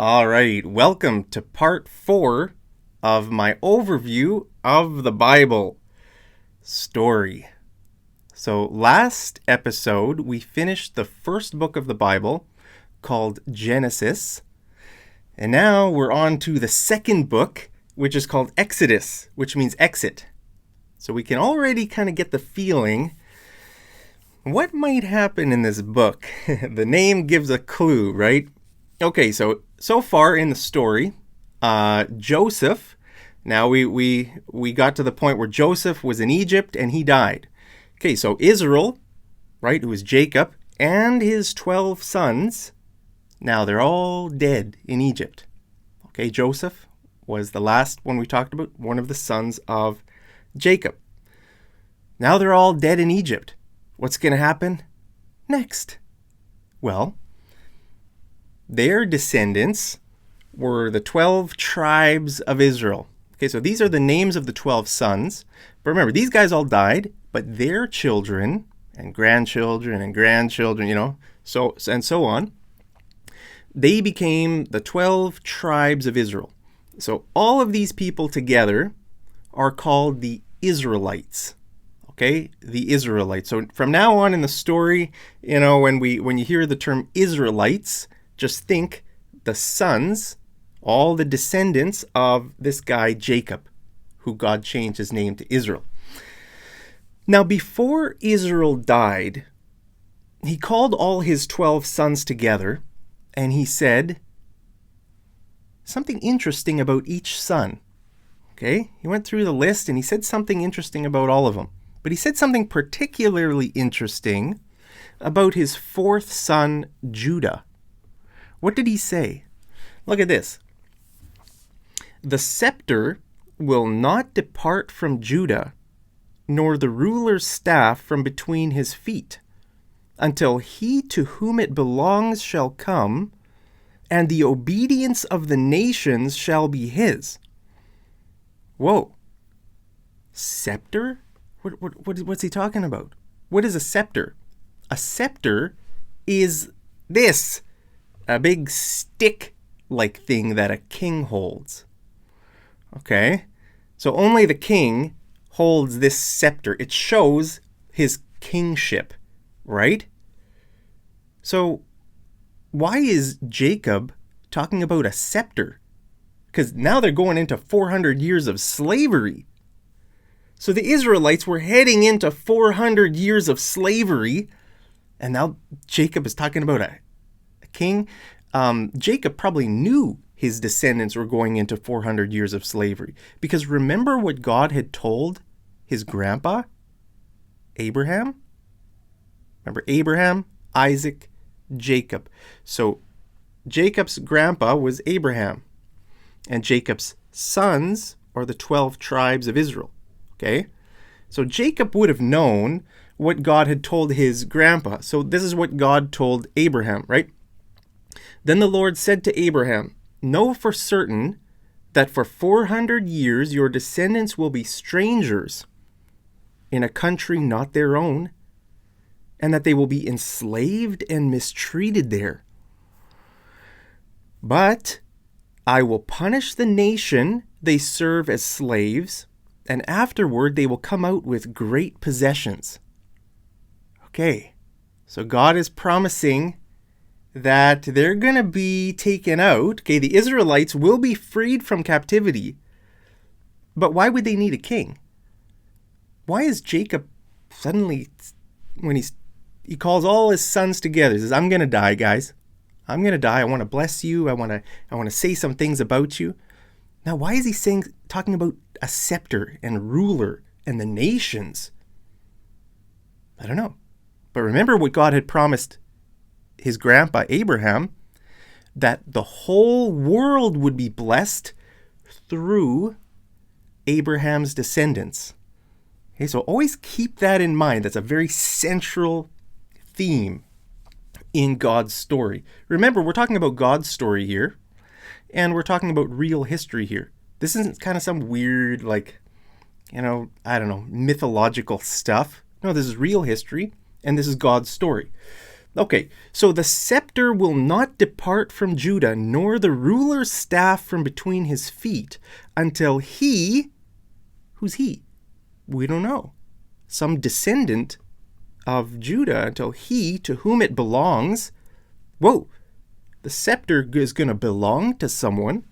All right, welcome to part 4 of my overview of the Bible story. So last episode, we finished the first book of the Bible called Genesis. And now we're on to the second book, which is called Exodus, which means exit. So we can already kind of get the feeling what might happen in this book. The name gives a clue, right? Okay, so far in the story, Joseph, now we got to the point where Joseph was in Egypt and he died. Okay, so Israel, right, who was Jacob, and his 12 sons, now they're all dead in Egypt. Okay, Joseph was the last one we talked about, one of the sons of Jacob. Now they're all dead in Egypt. What's going to happen next? Well, their descendants were the 12 tribes of Israel. Okay, so these are the names of the 12 sons. But remember, these guys all died, but their children and grandchildren, so on, they became the 12 tribes of Israel. So all of these people together are called the Israelites. Okay, the Israelites. So from now on in the story, when you hear the term Israelites, just think the sons, all the descendants of this guy Jacob, who God changed his name to Israel. Now, before Israel died, he called all his 12 sons together, and he said something interesting about each son. Okay, he went through the list, and he said something interesting about all of them. But he said something particularly interesting about his fourth son, Judah. What did he say? Look at this. The scepter will not depart from Judah, nor the ruler's staff from between his feet, until he to whom it belongs shall come, and the obedience of the nations shall be his. Whoa. Scepter? What's he talking about? What is a scepter? A scepter is this. A big stick-like thing that a king holds. Okay? So only the king holds this scepter. It shows his kingship, right? So why is Jacob talking about a scepter? Because now they're going into 400 years of slavery. So the Israelites were heading into 400 years of slavery, and now Jacob is talking about a king. Jacob probably knew his descendants were going into 400 years of slavery, because remember what God had told his grandpa, Abraham? Remember Abraham, Isaac, Jacob. So Jacob's grandpa was Abraham, and Jacob's sons are the 12 tribes of Israel. Okay? So Jacob would have known what God had told his grandpa. So this is what God told Abraham, right? Then the Lord said to Abraham, know for certain that for 400 years your descendants will be strangers in a country not their own, and that they will be enslaved and mistreated there. But I will punish the nation they serve as slaves, and afterward they will come out with great possessions. Okay, so God is promising that they're going to be taken out. Okay, the Israelites will be freed from captivity. But why would they need a king? Why is Jacob suddenly, when he calls all his sons together, he says, I'm going to die, guys. I'm going to die. I want to bless you. I want to say some things about you. Now, why is he talking about a scepter and ruler and the nations? I don't know. But remember what God had promised his grandpa Abraham, that the whole world would be blessed through Abraham's descendants. Okay, so always keep that in mind. That's a very central theme in God's story. Remember, we're talking about God's story here, and we're talking about real history here. This isn't kind of some weird, mythological stuff. No, this is real history, and this is God's story. Okay, so the scepter will not depart from Judah, nor the ruler's staff from between his feet, until he, who's he? We don't know. Some descendant of Judah, until he, to whom it belongs, whoa, the scepter is going to belong to someone,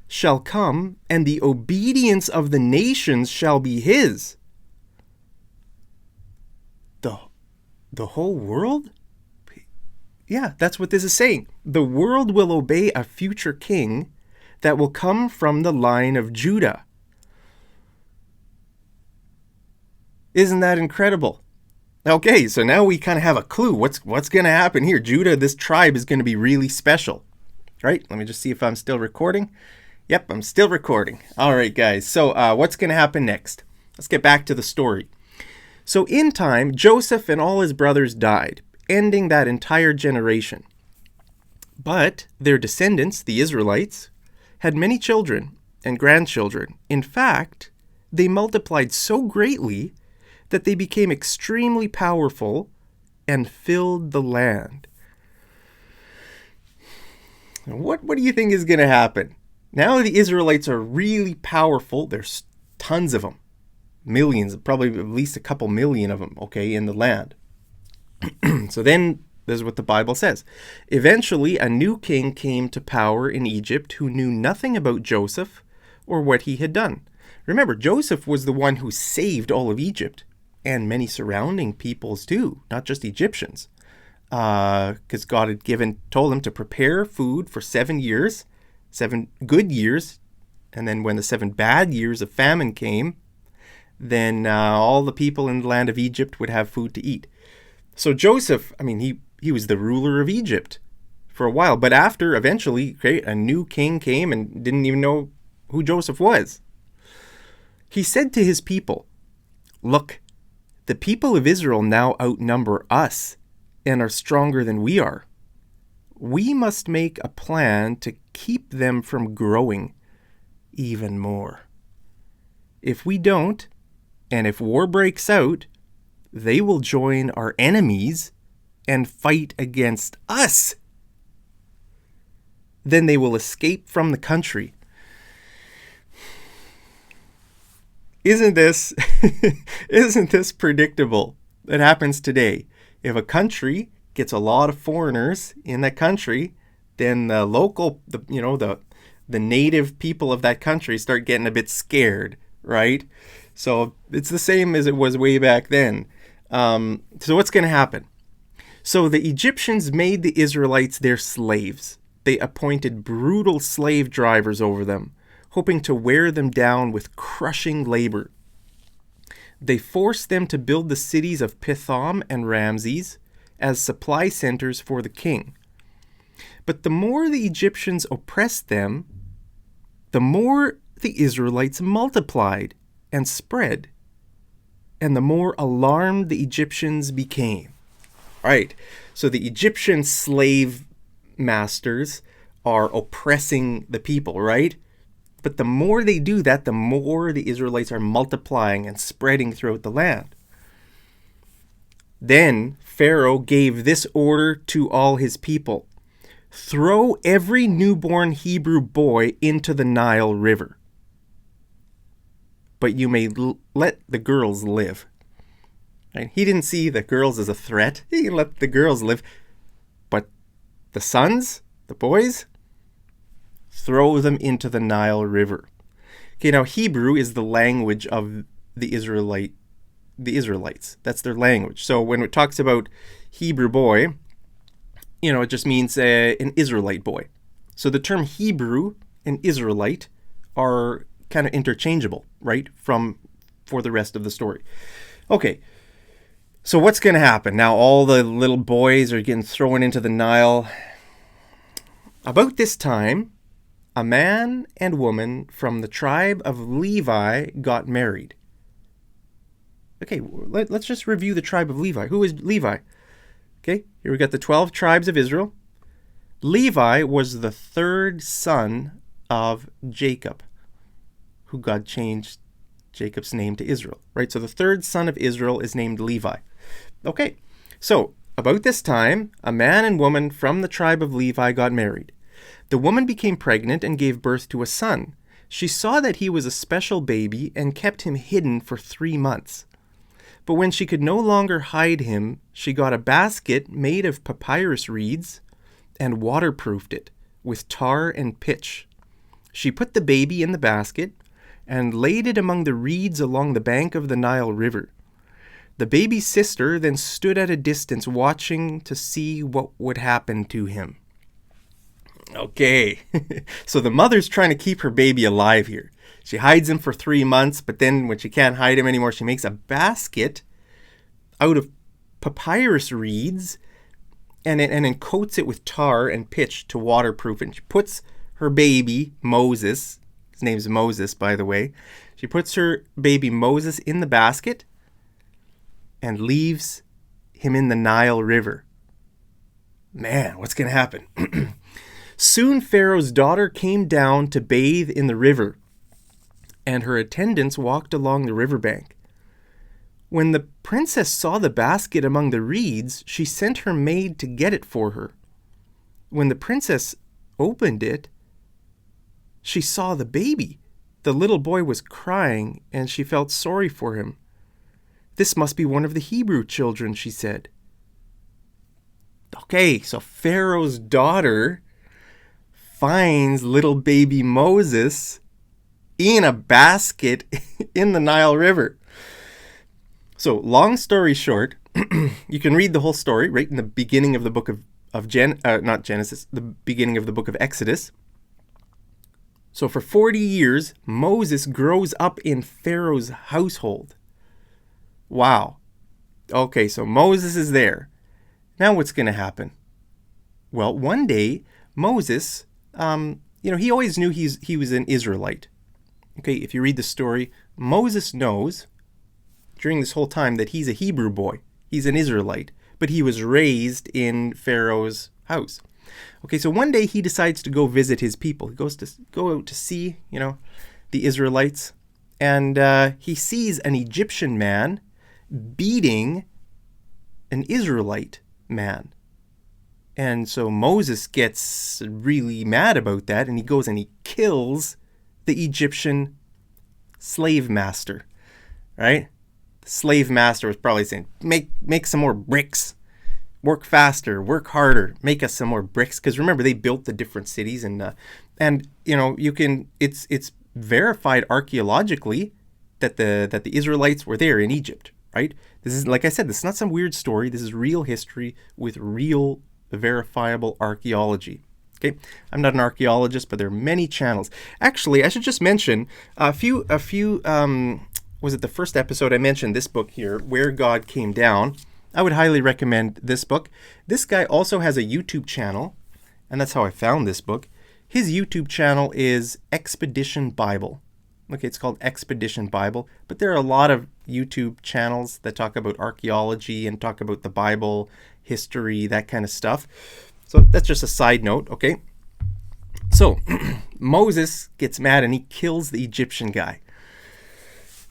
shall come, and the obedience of the nations shall be his. The whole world? Yeah, that's what this is saying. The world will obey a future king that will come from the line of Judah. Isn't that incredible? Okay, so now we kind of have a clue. What's going to happen here? Judah, this tribe, is going to be really special. Right? Let me just see if I'm still recording. Yep, I'm still recording. All right, guys. So what's going to happen next? Let's get back to the story. So in time, Joseph and all his brothers died, ending that entire generation. But their descendants, the Israelites, had many children and grandchildren. In fact, they multiplied so greatly that they became extremely powerful and filled the land. What do you think is going to happen? Now the Israelites are really powerful. There's tons of them. Millions, probably at least a couple million of them, okay, in the land. So then, this is what the Bible says. Eventually, a new king came to power in Egypt who knew nothing about Joseph or what he had done. Remember, Joseph was the one who saved all of Egypt and many surrounding peoples too, not just Egyptians. Because God had told him to prepare food for 7 years, 7 good years, and then when the 7 bad years of famine came, then all the people in the land of Egypt would have food to eat. So Joseph, he was the ruler of Egypt for a while, but after, eventually, a new king came and didn't even know who Joseph was. He said to his people, "Look, the people of Israel now outnumber us and are stronger than we are. We must make a plan to keep them from growing even more. If we don't, and if war breaks out, they will join our enemies and fight against us. Then they will escape from the country." Isn't this predictable? It happens today. If a country gets a lot of foreigners in that country, then the local, the native people of that country start getting a bit scared, right? So it's the same as it was way back then. So what's going to happen? So the Egyptians made the Israelites their slaves. They appointed brutal slave drivers over them, hoping to wear them down with crushing labor. They forced them to build the cities of Pithom and Ramses as supply centers for the king. But the more the Egyptians oppressed them, the more the Israelites multiplied and spread, and the more alarmed the Egyptians became. All right, so the Egyptian slave masters are oppressing the people, right? But the more they do that, the more the Israelites are multiplying and spreading throughout the land. Then Pharaoh gave this order to all his people: "Throw every newborn Hebrew boy into the Nile River, but you may let the girls live." Right? He didn't see the girls as a threat. He let the girls live. But the sons, the boys, throw them into the Nile River. Okay, now Hebrew is the language of the Israelites. That's their language. So when it talks about Hebrew boy, it just means an Israelite boy. So the term Hebrew and Israelite are kind of interchangeable, right? For the rest of the story. Okay, so what's going to happen? Now all the little boys are getting thrown into the Nile. About this time, a man and woman from the tribe of Levi got married. Okay, let's just review the tribe of Levi. Who is Levi? Okay, here we got the 12 tribes of Israel. Levi was the third son of Jacob, who God changed Jacob's name to Israel, right? So the third son of Israel is named Levi. Okay, so about this time, a man and woman from the tribe of Levi got married. The woman became pregnant and gave birth to a son. She saw that he was a special baby and kept him hidden for 3 months. But when she could no longer hide him, she got a basket made of papyrus reeds and waterproofed it with tar and pitch. She put the baby in the basket and laid it among the reeds along the bank of the Nile River. The baby's sister then stood at a distance watching to see what would happen to him. Okay, so the mother's trying to keep her baby alive here. She hides him for 3 months, but then when she can't hide him anymore, she makes a basket out of papyrus reeds and then coats it with tar and pitch to waterproof it. And she puts her baby, Moses, his name's Moses, by the way. She puts her baby Moses in the basket and leaves him in the Nile River. Man, what's going to happen? Soon Pharaoh's daughter came down to bathe in the river, and her attendants walked along the riverbank. When the princess saw the basket among the reeds, she sent her maid to get it for her. When the princess opened it, she saw the baby. The little boy was crying, and she felt sorry for him. "This must be one of the Hebrew children," she said. Okay, so Pharaoh's daughter finds little baby Moses in a basket in the Nile River. So, long story short, you can read the whole story right in the beginning of the book not Genesis, the beginning of the book of Exodus. So, for 40 years, Moses grows up in Pharaoh's household. Wow. Okay, so Moses is there. Now what's going to happen? Well, one day, Moses, he always knew he was an Israelite. Okay, if you read the story, Moses knows during this whole time that he's a Hebrew boy. He's an Israelite, but he was raised in Pharaoh's house. Okay, so one day he decides to go visit his people. He go out to see, the Israelites, and he sees an Egyptian man beating an Israelite man. And so Moses gets really mad about that, and he goes and he kills the Egyptian slave master, right? The slave master was probably saying, make some more bricks, work faster, work harder, make us some more bricks. Because remember, they built the different cities, and it's verified archaeologically that the Israelites were there in Egypt. Right? This is, like I said, this is not some weird story. This is real history with real verifiable archaeology. Okay, I'm not an archaeologist, but there are many channels. Actually, I should just mention a few. Was it the first episode I mentioned this book here, Where God Came Down? I would highly recommend this book. This guy also has a YouTube channel, and that's how I found this book. His YouTube channel is Expedition Bible. Okay, it's called Expedition Bible, but there are a lot of YouTube channels that talk about archaeology and talk about the Bible, history, that kind of stuff. So that's just a side note, okay? So Moses gets mad and he kills the Egyptian guy.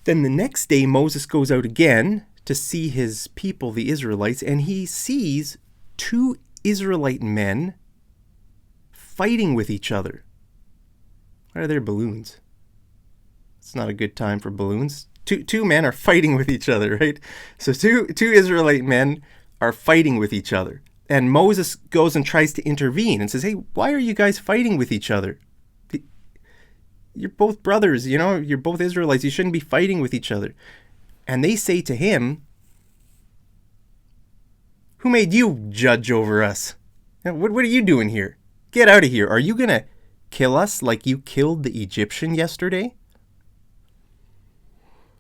Then the next day, Moses goes out again to see his people, the Israelites, and he sees 2 Israelite men fighting with each other. Why are there balloons? It's not a good time for balloons. Two men are fighting with each other, right? So two Israelite men are fighting with each other. And Moses goes and tries to intervene and says, "Hey, why are you guys fighting with each other? You're both brothers, you're both Israelites. You shouldn't be fighting with each other." And they say to him, "Who made you judge over us? What are you doing here? Get out of here. Are you going to kill us like you killed the Egyptian yesterday?"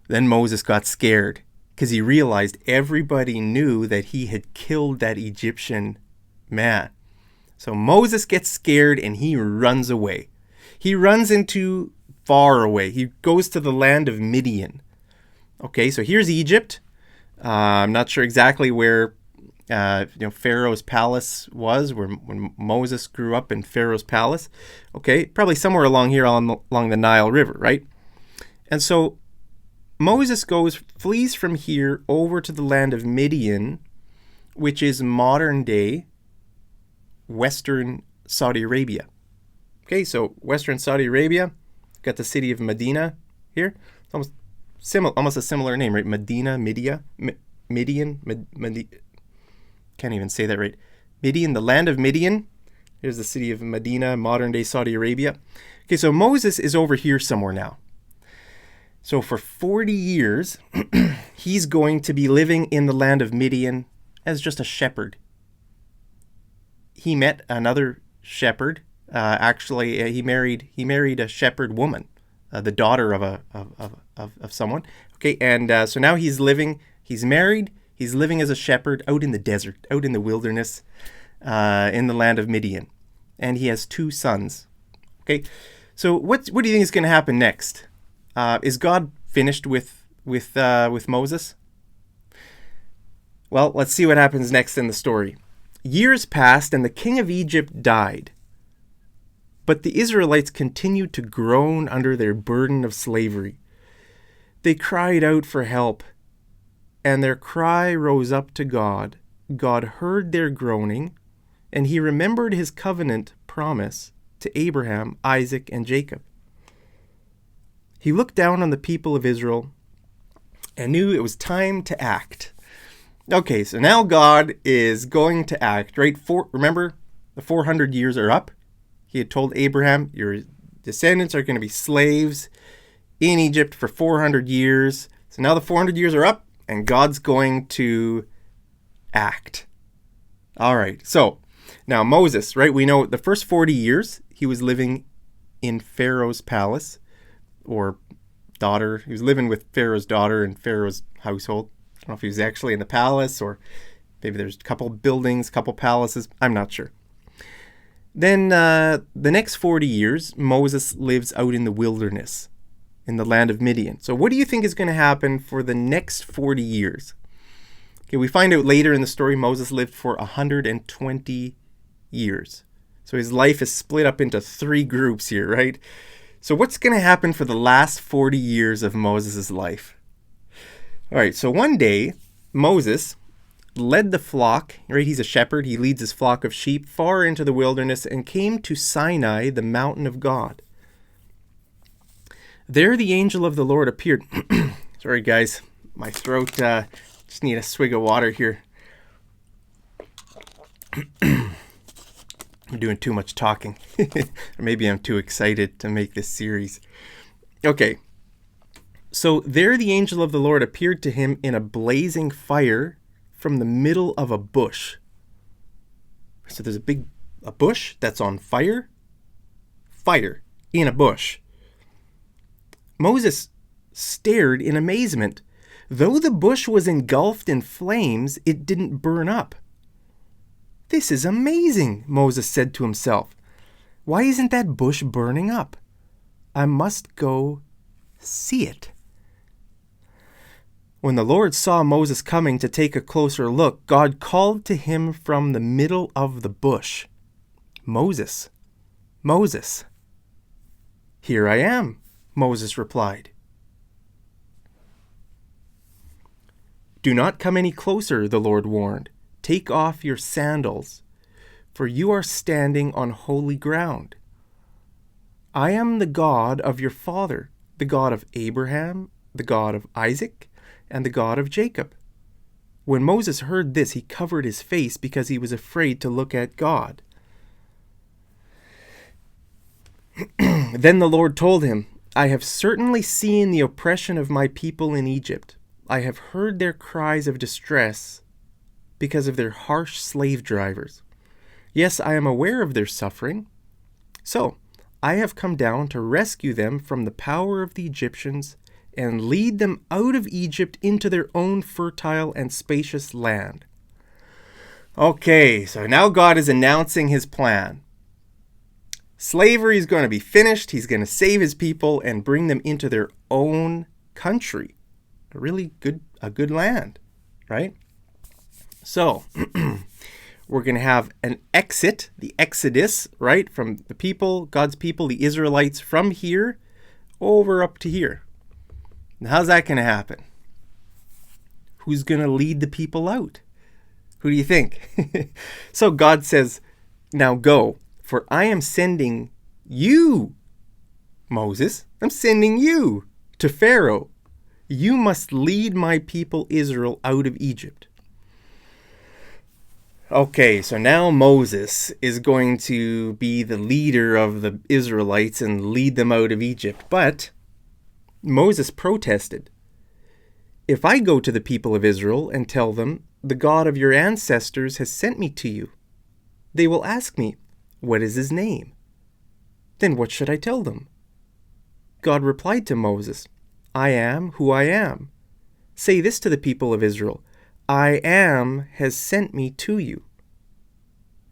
Then Moses got scared because he realized everybody knew that he had killed that Egyptian man. So Moses gets scared and he runs away. He runs into far away. He goes to the land of Midian. Okay, so here's Egypt. I'm not sure exactly where Pharaoh's palace was, when Moses grew up in Pharaoh's palace. Okay, probably somewhere along here along the Nile River, right? And so Moses flees from here over to the land of Midian, which is modern day Western Saudi Arabia. Okay, so Western Saudi Arabia, got the city of Medina here. It's almost a similar name, right? Medina, Midian, can't even say that right. Midian, the land of Midian. Here's the city of Medina, modern day Saudi Arabia. Okay, so Moses is over here somewhere now. So for 40 years, he's going to be living in the land of Midian as just a shepherd. He met another shepherd. He married a shepherd woman, the daughter of someone. Okay, and so now he's married, he's living as a shepherd out in the desert, out in the wilderness, in the land of Midian. And he has 2 sons. Okay, so what do you think is going to happen next? Is God finished with Moses? Well, let's see what happens next in the story. Years passed and the king of Egypt died. But the Israelites continued to groan under their burden of slavery. They cried out for help, and their cry rose up to God. God heard their groaning, and he remembered his covenant promise to Abraham, Isaac, and Jacob. He looked down on the people of Israel and knew it was time to act. Okay, so now God is going to act, right? Remember, the 400 years are up. He had told Abraham, your descendants are going to be slaves in Egypt for 400 years. So now the 400 years are up, and God's going to act. All right, so now Moses, right? We know the first 40 years, he was living in Pharaoh's palace, or daughter. He was living with Pharaoh's daughter in Pharaoh's household. I don't know if he was actually in the palace, or maybe there's a couple buildings, couple palaces. I'm not sure. Then the next 40 years, Moses lives out in the wilderness in the land of Midian. So what do you think is going to happen for the next 40 years? Okay, we find out later in the story Moses lived for 120 years. So his life is split up into 3 groups here, right? So what's going to happen for the last 40 years of Moses' life? All right, so one day, Moses led the flock, right? He's a shepherd. He leads his flock of sheep far into the wilderness and came to Sinai, the mountain of God. There the angel of the Lord appeared. Sorry, guys. My throat, just need a swig of water here. I'm doing too much talking. Or maybe I'm too excited to make this series. Okay. So there the angel of the Lord appeared to him in a blazing fire from the middle of a bush. So there's a bush that's on fire. Fire in a bush. Moses stared in amazement. Though the bush was engulfed in flames, it didn't burn up. This is amazing, Moses said to himself. Why isn't that bush burning up? I must go see it. When the Lord saw Moses coming to take a closer look, God called to him from the middle of the bush. Moses, Moses. Here I am, Moses replied. Do not come any closer, the Lord warned. Take off your sandals, for you are standing on holy ground. I am the God of your father, the God of Abraham, the God of Isaac, and the God of Jacob. When Moses heard this, he covered his face because he was afraid to look at God. Then the Lord told him, I have certainly seen the oppression of my people in Egypt. I have heard their cries of distress because of their harsh slave drivers. Yes, I am aware of their suffering. So, I have come down to rescue them from the power of the Egyptians and lead them out of Egypt into their own fertile and spacious land. Okay, so now God is announcing his plan. Slavery is going to be finished. He's going to save his people and bring them into their own country. A good land, right? So, we're going to have an exit, the Exodus, right? From the people, God's people, the Israelites, from here over up to here. Now, how's that going to happen? Who's going to lead the people out? Who do you think? So God says, now go, for I am sending you, Moses. I'm sending you to Pharaoh. You must lead my people Israel out of Egypt. Okay, so now Moses is going to be the leader of the Israelites and lead them out of Egypt. But Moses protested. If I go to the people of Israel and tell them, the God of your ancestors has sent me to you, they will ask me, what is his name? Then what should I tell them? God replied to Moses, I am who I am. Say this to the people of Israel, I am has sent me to you.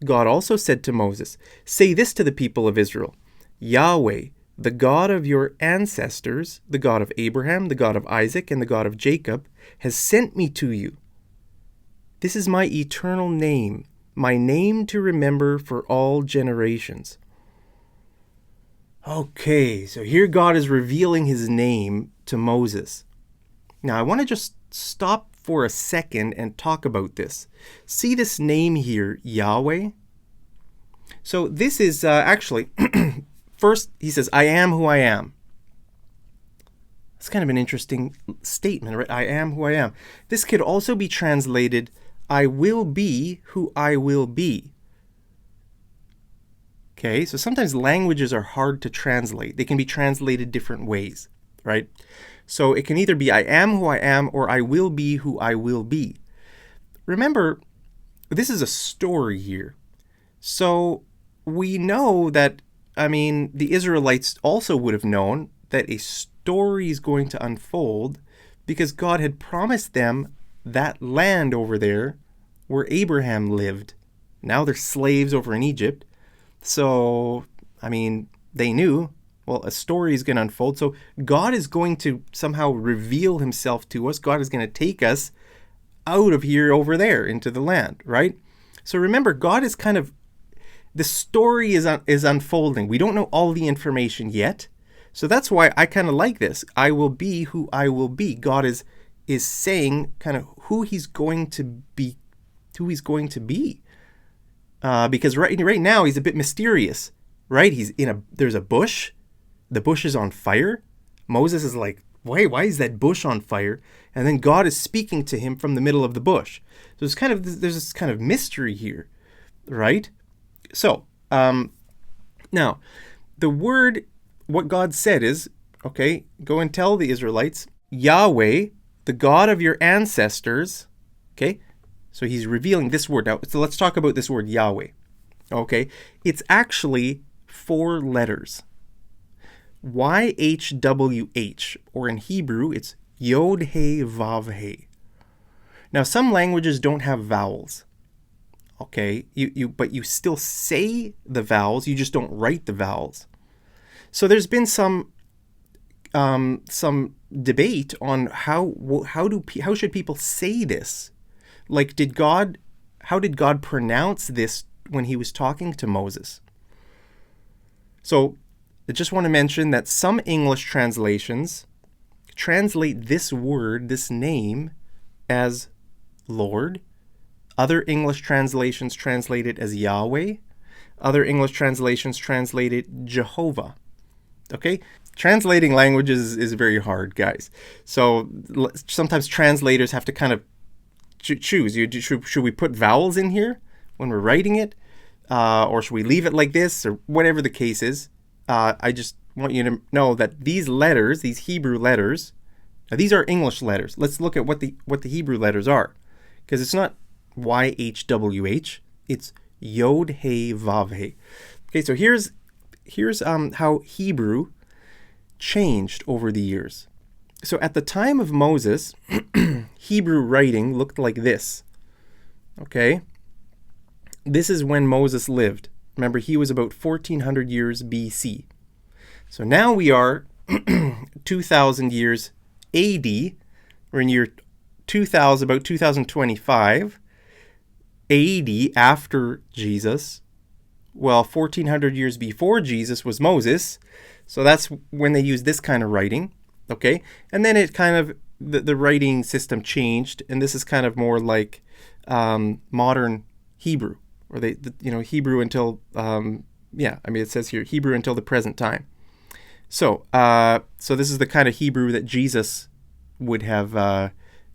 God also said to Moses, say this to the people of Israel, Yahweh, the God of your ancestors, the God of Abraham, the God of Isaac, and the God of Jacob, has sent me to you. This is my eternal name, my name to remember for all generations. Okay, so here God is revealing his name to Moses. Now I want to just stop for a second and talk about this. See this name here, Yahweh? So this is actually, first he says, I am who I am. It's kind of an interesting statement, right? I am who I am. This could also be translated, I will be who I will be. Okay, so sometimes languages are hard to translate. They can be translated different ways, right? So it can either be I am who I am or I will be who I will be. Remember, this is a story here. So we know that, the Israelites also would have known that a story is going to unfold because God had promised them that land over there where Abraham lived. Now they're slaves over in Egypt. So, they knew, well, a story is going to unfold. So God is going to somehow reveal himself to us. God is going to take us out of here over there into the land, right? So remember, God is the story is unfolding. We don't know all the information yet. So that's why I kind of like this. I will be who I will be. God is saying kind of who he's going to be, because right now he's a bit mysterious, right? There's a bush. The bush is on fire. Moses is like, wait, why is that bush on fire? And then God is speaking to him from the middle of the bush. So there's this kind of mystery here, right? So, now, the word, what God said is, okay, go and tell the Israelites, Yahweh, the God of your ancestors, okay? So he's revealing this word. Now, so let's talk about this word, Yahweh, okay? It's actually 4 letters. YHWH, or in Hebrew, it's Yod He Vav He. Now, some languages don't have vowels. Okay, but you still say the vowels, you just don't write the vowels. So there's been some debate on how should people say this? Like, how did God pronounce this when he was talking to Moses? So I just want to mention that some English translations translate this word, this name, as Lord. Other English translations translate it as Yahweh. Other English translations translate it Jehovah. Okay? Translating languages is very hard, guys. So sometimes translators have to kind of choose. Should we put vowels in here when we're writing it? Or should we leave it like this? Or whatever the case is. I just want you to know that these letters, these Hebrew letters, these are English letters. Let's look at what the Hebrew letters are. Because it's not YHWH, it's Yod He Vav He. Okay, so here's how Hebrew changed over the years. So at the time of Moses, Hebrew writing looked like this. Okay? This is when Moses lived. Remember, he was about 1400 years BC. So now we are 2000 years AD. We're in year 2000, about 2025. AD, after Jesus. Well, 1400 years before Jesus was Moses. So that's when they used this kind of writing. Okay? And then it kind of, the writing system changed. And this is kind of more like modern Hebrew, or Hebrew until it says here Hebrew until the present time. So this is the kind of Hebrew that Jesus would have, that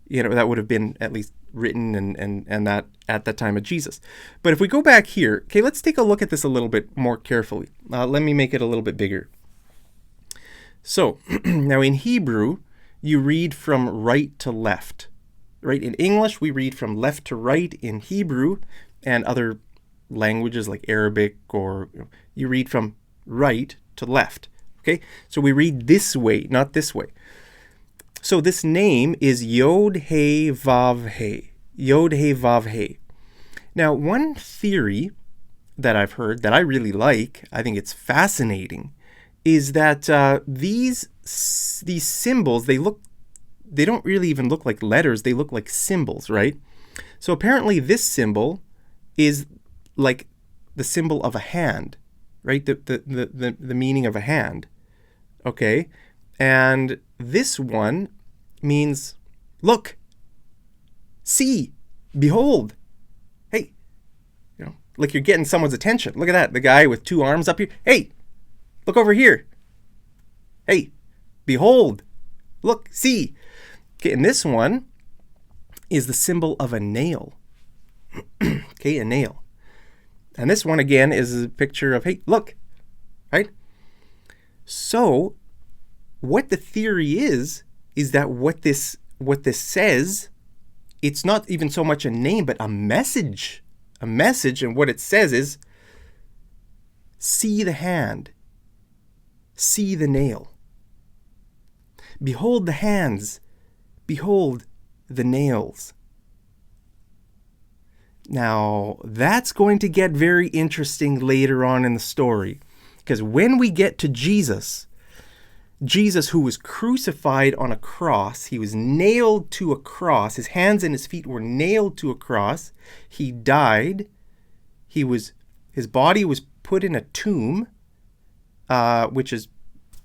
would have been at least written and that at the time of Jesus. But if we go back here, okay, let's take a look at this a little bit more carefully. Let me make it a little bit bigger. So now in Hebrew, you read from right to left, right? In English, we read from left to right. In Hebrew and other languages like Arabic, or you read from right to left. Okay, so we read this way, not this way. So this name is Yod He Vav He. Yod He Vav He. Now, one theory that I've heard that I really like, I think it's fascinating, is that these symbols, they don't really even look like letters, they look like symbols, right? So apparently this symbol is like the symbol of a hand, right? The meaning of a hand. Okay? And this one means look, see, behold. Hey, like you're getting someone's attention. Look at that. The guy with two arms up here. Hey, look over here. Hey, behold. Look, see. Okay, and this one is the symbol of a nail. Okay, a nail. And this one again is a picture of, hey, look, right? So what the theory is that what this says, it's not even so much a name, but a message. A message, and what it says is, see the hand, see the nail. Behold the hands, behold the nails. Now, that's going to get very interesting later on in the story, because when we get to Jesus who was crucified on a cross, he was nailed to a cross, his hands and his feet were nailed to a cross, he died, his body was put in a tomb, which is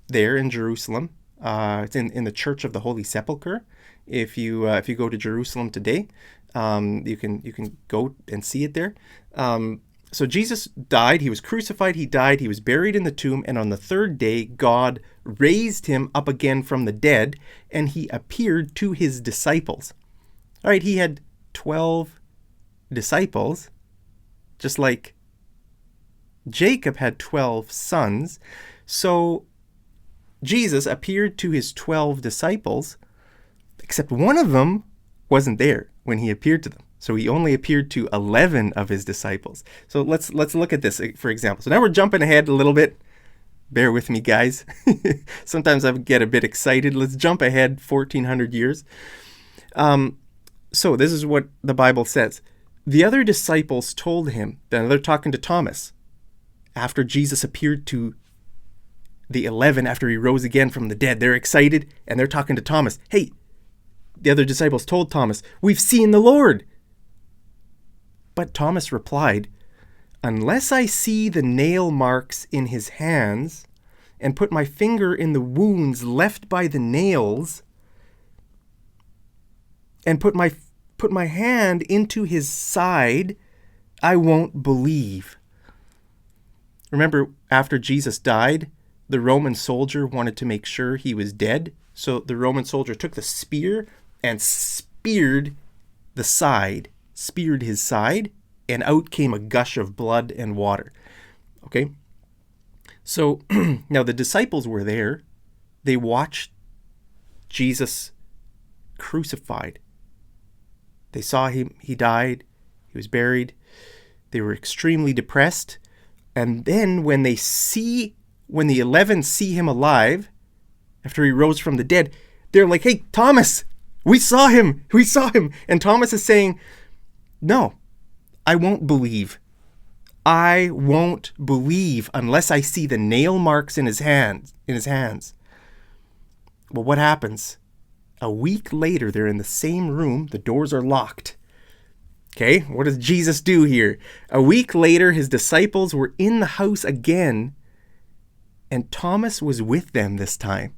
there in Jerusalem. It's in the Church of the Holy Sepulchre. If you go to Jerusalem today, you can go and see it there. So Jesus died, he was crucified, he died, he was buried in the tomb, and on the third day, God raised him up again from the dead, and he appeared to his disciples. All right, he had 12 disciples, just like Jacob had 12 sons. So Jesus appeared to his 12 disciples, except one of them wasn't there when he appeared to them. So he only appeared to 11 of his disciples. So let's look at this, for example. So now we're jumping ahead a little bit. Bear with me, guys. Sometimes I get a bit excited. Let's jump ahead 1,400 years. So this is what the Bible says. The other disciples told him, then they're talking to Thomas, after Jesus appeared to the 11, after he rose again from the dead. They're excited, and they're talking to Thomas. Hey, the other disciples told Thomas, we've seen the Lord. But Thomas replied, unless I see the nail marks in his hands and put my finger in the wounds left by the nails and put my hand into his side, I won't believe. Remember, after Jesus died, the Roman soldier wanted to make sure he was dead. So the Roman soldier took the spear and speared his side, and out came a gush of blood and water. Okay? So now the disciples were there. They watched Jesus crucified. They saw him, he died, he was buried. They were extremely depressed. And then when the 11 see him alive, after he rose from the dead, they're like, hey, Thomas, we saw him. And Thomas is saying, no, I won't believe. I won't believe unless I see the nail marks in his hands. Well, what happens? A week later, they're in the same room. The doors are locked. Okay, what does Jesus do here? A week later, his disciples were in the house again, and Thomas was with them this time.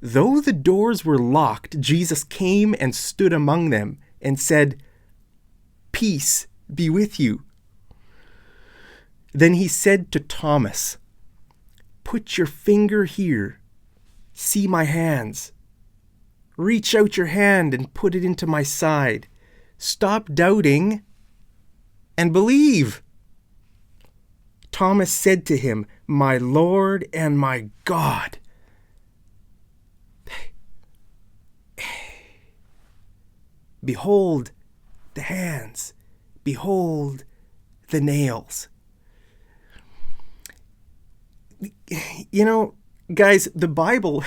Though the doors were locked, Jesus came and stood among them and said, peace be with you." Then he said to Thomas, "Put your finger here. See my hands. Reach out your hand and put it into my side. Stop doubting and believe." Thomas said to him, "My Lord and my God." Behold the hands. Behold the nails. You know, guys, the Bible,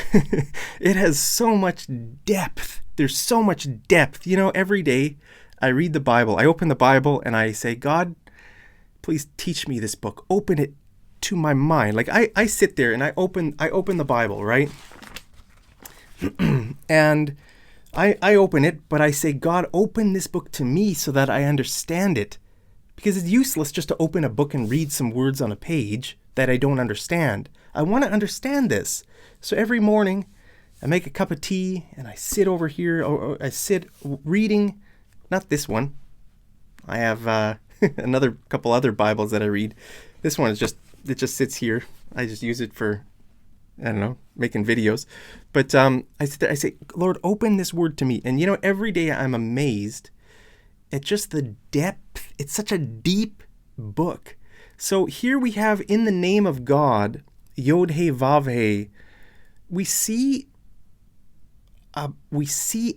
it has so much depth. There's so much depth. You know, every day I read the Bible. I open the Bible and I say, "God, please teach me this book. Open it to my mind." Like I sit there and I open the Bible, right? And I open it, but I say, "God, open this book to me so that I understand it." Because it's useless just to open a book and read some words on a page that I don't understand. I want to understand this. So every morning I make a cup of tea and I sit over here, or I sit reading, not this one. I have another couple other Bibles that I read. This one is it just sits here. I just use it for, I don't know, making videos. But I sit there, I say, "Lord, open this word to me." And you know, every day I'm amazed at just the depth. It's such a deep book. So here we have, in the name of God, Yod He Vav He, we see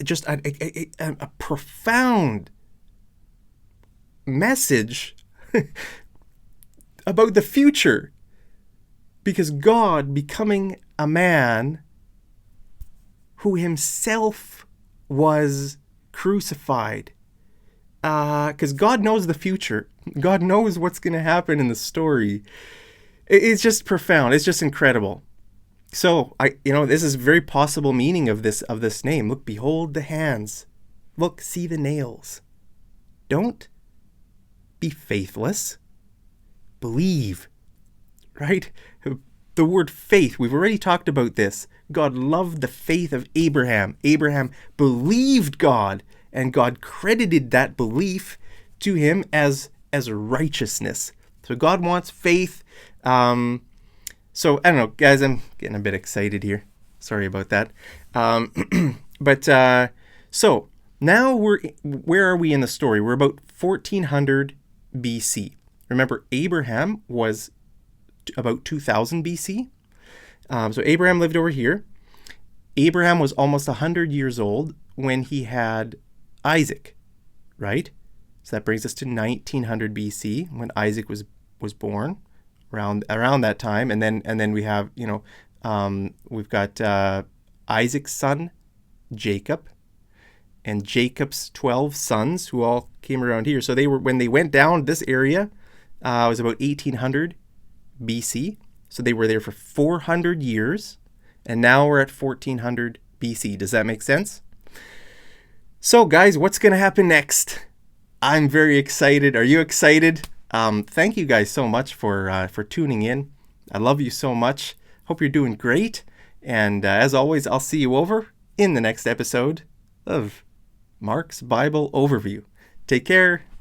just a profound message about the future, because God becoming a man who himself was crucified, because God knows the future. God knows what's going to happen in the story. It's just profound. It's just incredible. So this is very possible meaning of this name. Look, behold the hands. Look, see the nails. Don't be faithless. Believe. Right? The word faith, we've already talked about this. God loved the faith of Abraham. Abraham believed God, and God credited that belief to him as righteousness. So God wants faith. So I don't know, guys, I'm getting a bit excited here. Sorry about that. So now where are we in the story? We're about 1400 BC. Remember, Abraham was about 2000 BC. So Abraham lived over here. Abraham was almost 100 years old when he had Isaac, right? So that brings us to 1900 BC when Isaac was born, around that time. And then we have, we've got Isaac's son, Jacob, and Jacob's 12 sons, who all came around here. So when they went down this area, it was about 1800 BC. So they were there for 400 years, and now we're at 1400 BC. Does that make sense? So guys, what's going to happen next? I'm very excited. Are you excited? Thank you guys so much for tuning in. I love you so much. Hope you're doing great. And as always, I'll see you over in the next episode of Mark's Bible Overview. Take care.